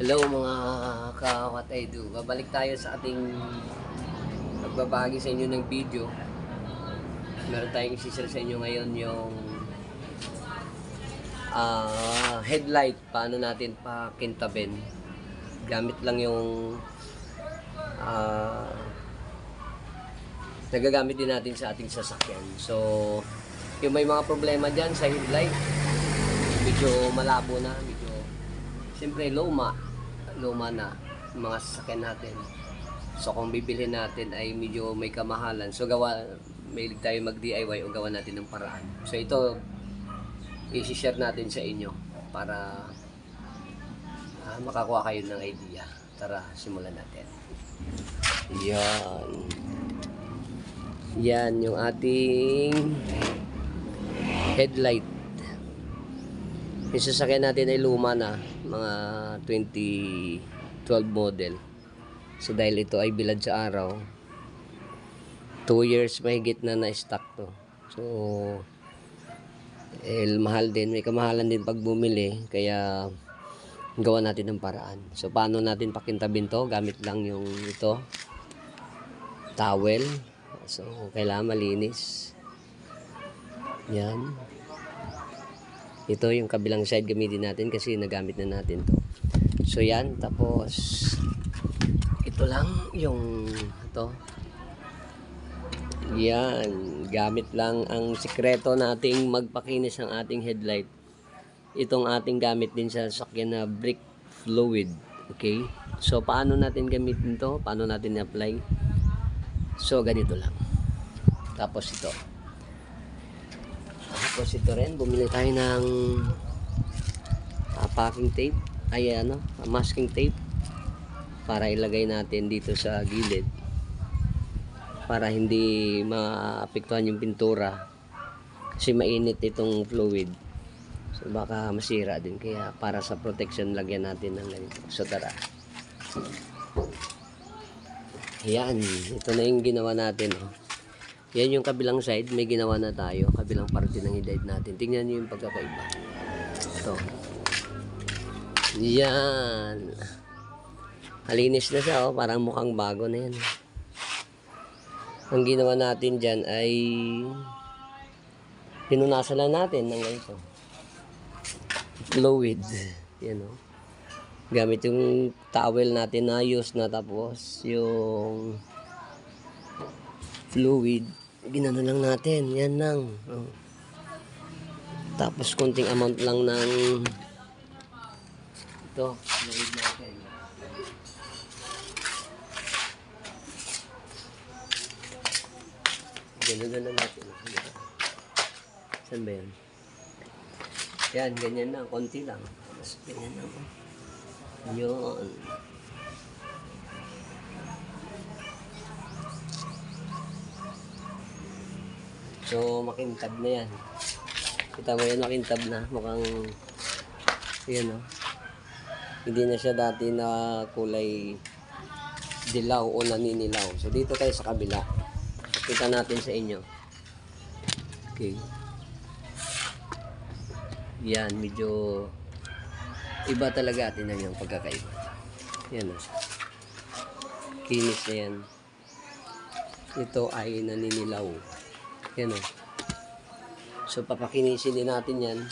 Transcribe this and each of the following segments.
Hello mga ka-what I do. Babalik tayo sa ating magbabahagi sa inyo ng video. Meron tayong isi-share sa inyo ngayon yung headlight. Paano natin pakintabin. Gamit lang yung nagagamit din natin sa ating sasakyan. So, yung may mga problema dyan sa headlight, medyo malabo na, medyo siyempre luma na yung mga sasakyan natin. So kung bibilhin natin ay medyo may kamahalan. So may tayo mag-DIY o gawa natin ng paraan. So ito i-share natin sa inyo para makakuha kayo ng idea. Tara, simulan natin. Yan yung ating headlight. Yung sasakyan natin ay luma na, mga 2012 model. So dahil ito ay bilad sa araw, 2 years mahigit na na-stock to. So mahal din, may kamahalan din pag bumili, kaya gawa natin ng paraan. So paano natin pakintabin to? Gamit lang yung ito, towel. So kailangan malinis. Yan. Ito yung kabilang side gamitin natin kasi nagamit na natin to. So yan, tapos ito lang yung ito. Yan, gamit lang ang sikreto nating magpakinis ng ating headlight. Itong ating gamit din sa sasakyan na brake fluid. Okay? So paano natin gamitin to? Paano natin i-apply? So ganito lang. Tapos ito rin, bumili tayo ng packing tape, masking tape para ilagay natin dito sa gilid para hindi maapektuhan yung pintura kasi mainit itong fluid, so baka masira din, kaya para sa protection lagyan natin ng ganito. So tara, yan, ito na yung ginawa natin, oh. Yan yung kabilang side, may ginawa na tayo, kabilang parte ng headlight natin. Tingnan nyo yung pagkakaiba. Ito. Yan. Malinis na siya, oh. Parang mukhang bago na yan. Ang ginawa natin dyan ay pinunasan lang natin ng ganito. Fluid. Yan, oh. Gamit yung towel natin na use na, tapos yung fluid, ginano lang natin, yan lang, oh. Tapos konting amount lang ng ito, fluid natin. Ganun na natin. Saan ba yan? Yan, ganyan lang, konti lang. Tapos ganyan lang, oh. Yun. So makintab na yan. Kita mo yan, makintab na. Mukhang yan, oh. Hindi na siya dati na kulay dilaw o naninilaw. So dito tayo sa kabila. Kita natin sa inyo. Okay. Yan, medyo iba talaga. Tingnan niyo ang pagkakaiba. Yan, oh. Kinis na yan. Ito ay naninilaw. Yan, oh. So papakinisin din natin yan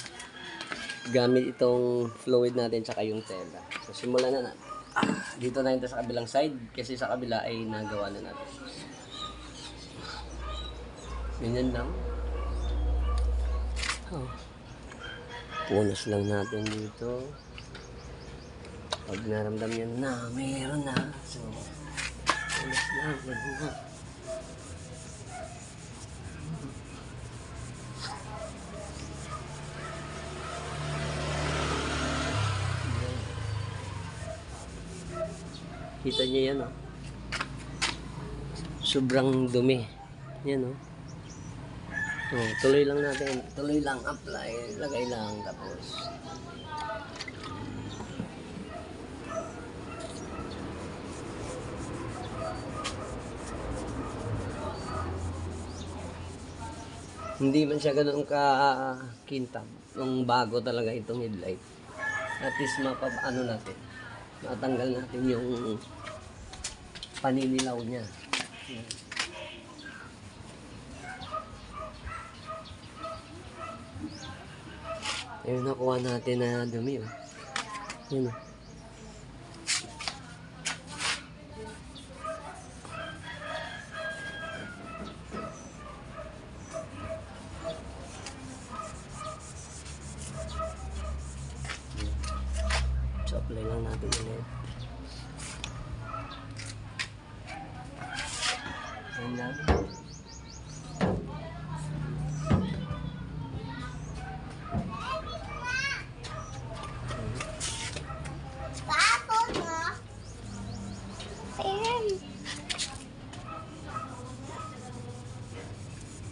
gamit itong fluid natin tsaka yung tela. So simulan na natin. Dito na ito sa kabilang side kasi sa kabila ay nagawa na natin. Ganyan lang. Oh. Punas lang natin dito. Pag naramdam yan na meron na, so punas lang. Kita niyo yan, oh. Sobrang dumi. Yan, oh. Oh, tuloy lang natin. Tuloy lang, apply. Lagay lang, tapos hindi man siya ganoon ka-kintab. Yung bago talaga itong headlight. At least ano natin. Natanggal natin yung paninilaw niya. Yan. Ayun, nakuha natin na dumi, oh. Yun, oh. So, apply lang natin ulit. Ayan lang.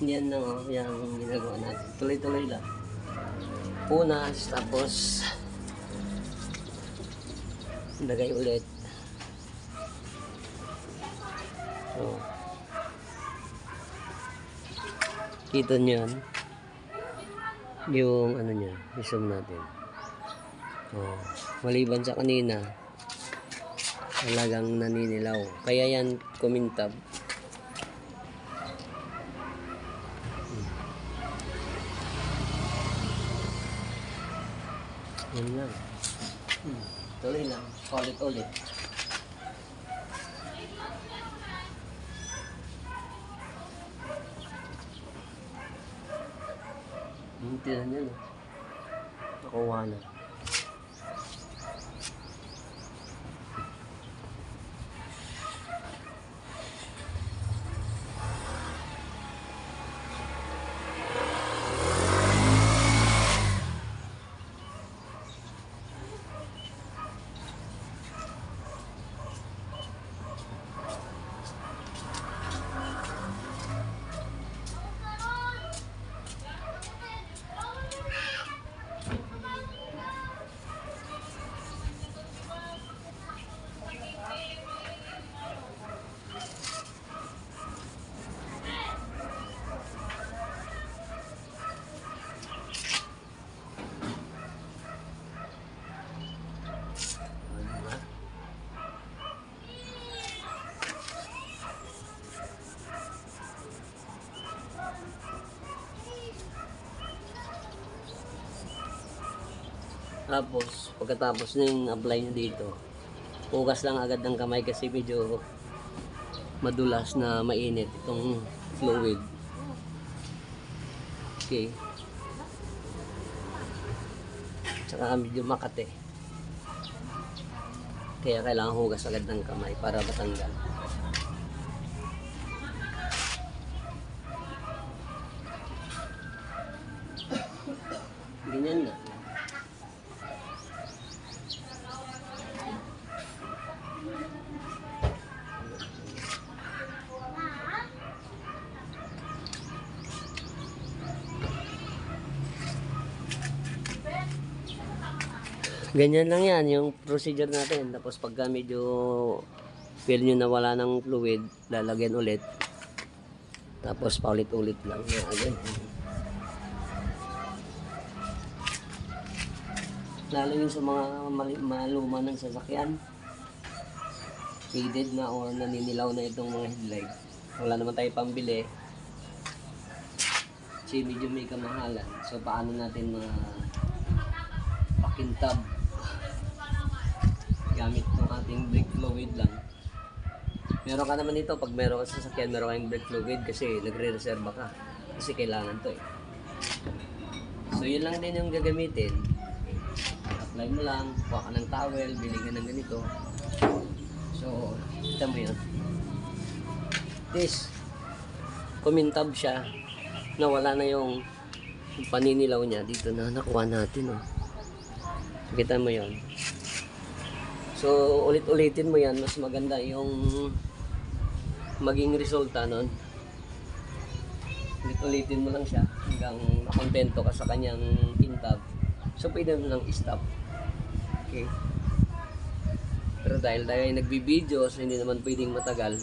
Yan lang, oh, yung ginagawa natin. Tuloy-tuloy lang. Punas, tapos lagay ulit. So, kita nyo yan. Yung ano niya, isum natin. Oh, maliban sa kanina, talagang naninilaw. Kaya yan kumintab. Yan lang. Tuloy lang. Ulit. Hintihan yan. Nakuha na. Tapos, pagkatapos ng apply nyo dito, hugas lang agad ng kamay kasi medyo madulas na mainit itong fluid. Okay. Tsaka medyo makate. Kaya kailangan hugas agad ng kamay para matanggal. Ganyan na. Ganyan lang yan, yung procedure natin. Tapos pagka medyo feel nyo na wala ng fluid, lalagyan ulit. Tapos paulit-ulit lang. Again. Lalo yung sa mga maluma ng sasakyan, faded na or naninilaw na itong mga headlight. Wala naman tayo pambili. Kasi medyo may kamahalan. So paano natin pakintab gamit ng ating brake fluid lang. Meron ka naman ito pag meron ka sa sasakyan, meron kayong brake fluid kasi nagre-reserva ka. Kasi kailangan to eh. So yun lang din yung gagamitin. Apply mo lang, kuha ka ng towel, bili ka ng ganito. So, kita mo yun. This, kumintab siya na wala na yung paninilaw niya. Dito na nakuha natin. Oh. Kita mo yun. So, ulit-ulitin mo yan. Mas maganda yung maging resulta nun. Ulit-ulitin mo lang siya hanggang kontento ka sa kanyang kintab. So, pwede mo lang i-stop. Okay. Pero dahil tayo ay nagbibideo, so hindi naman pwedeng matagal.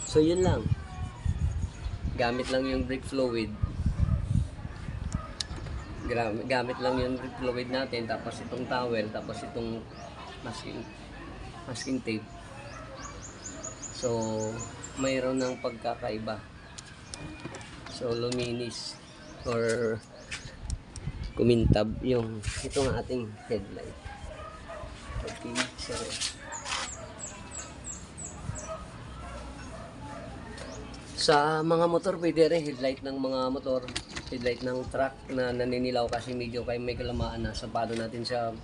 So, yun lang. Gamit lang yung brake fluid. Gamit lang yung brake fluid natin. Tapos itong towel. Tapos itong masking. masking tape. So, mayroon ng pagkakaiba. So, luminis or kumintab yung itong ating headlight. Okay, so sa mga motor, pwede rin headlight ng mga motor, headlight ng truck na naninilaw kasi medyo kayo may kalamaan na. So, paano natin siya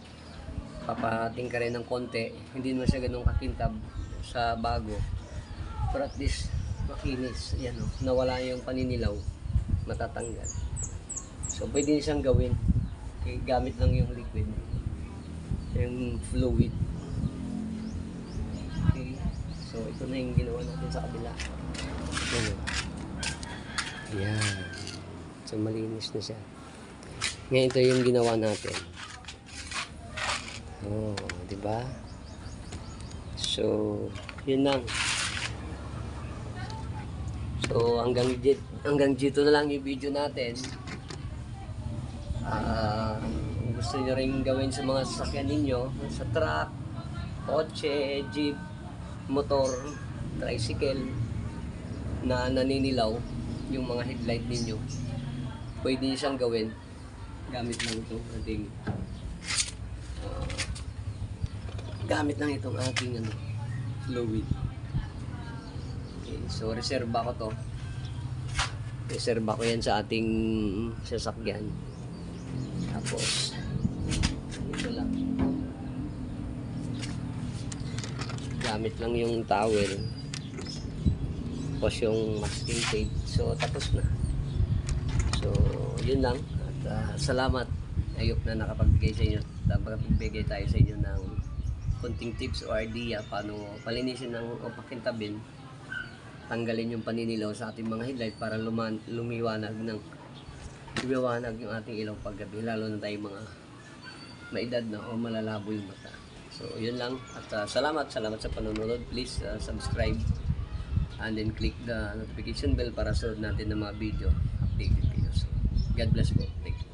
papating ka rin ng konti, hindi naman siya ganun kakintab sa bago. Pero at least, makinis. Yan o, nawala yung paninilaw, matatanggal. So, pwede siyang gawin. Okay, gamit lang yung liquid, yung fluid. Okay, so ito na yung ginawa natin sa kabila. Ayan. So, malinis na siya. Ngayon, ito yung ginawa natin. Oh, di ba? So, yun lang. So, hanggang dito na lang yung video natin. Kung gusto nyo rin gawin sa mga sasakyan ninyo, sa truck, kotse, jeep, motor, tricycle, na naninilaw yung mga headlight ninyo, pwede nyo siyang gawin gamit lang itong ating fluid. Okay, so reserva ko to, reserva ko yan sa ating sasakyan. Tapos ito lang, gamit lang yung towel, tapos yung masking tape. So, tapos na. So, yun lang. At salamat. Ayop na nakapagbigay sa inyo. Nakapagbigay tayo sa inyo ng konting tips o idea paano palinisin o pakintabin, tanggalin yung paninilaw sa ating mga headlight para lumiwanag yung ating ilaw paggabi. Lalo na tayo mga maedad na o malalabo yung mata. So, yun lang. At salamat sa panonood. Please subscribe and then click the notification bell para sunod natin ng mga video updated kayo. So, God bless po. Thank you.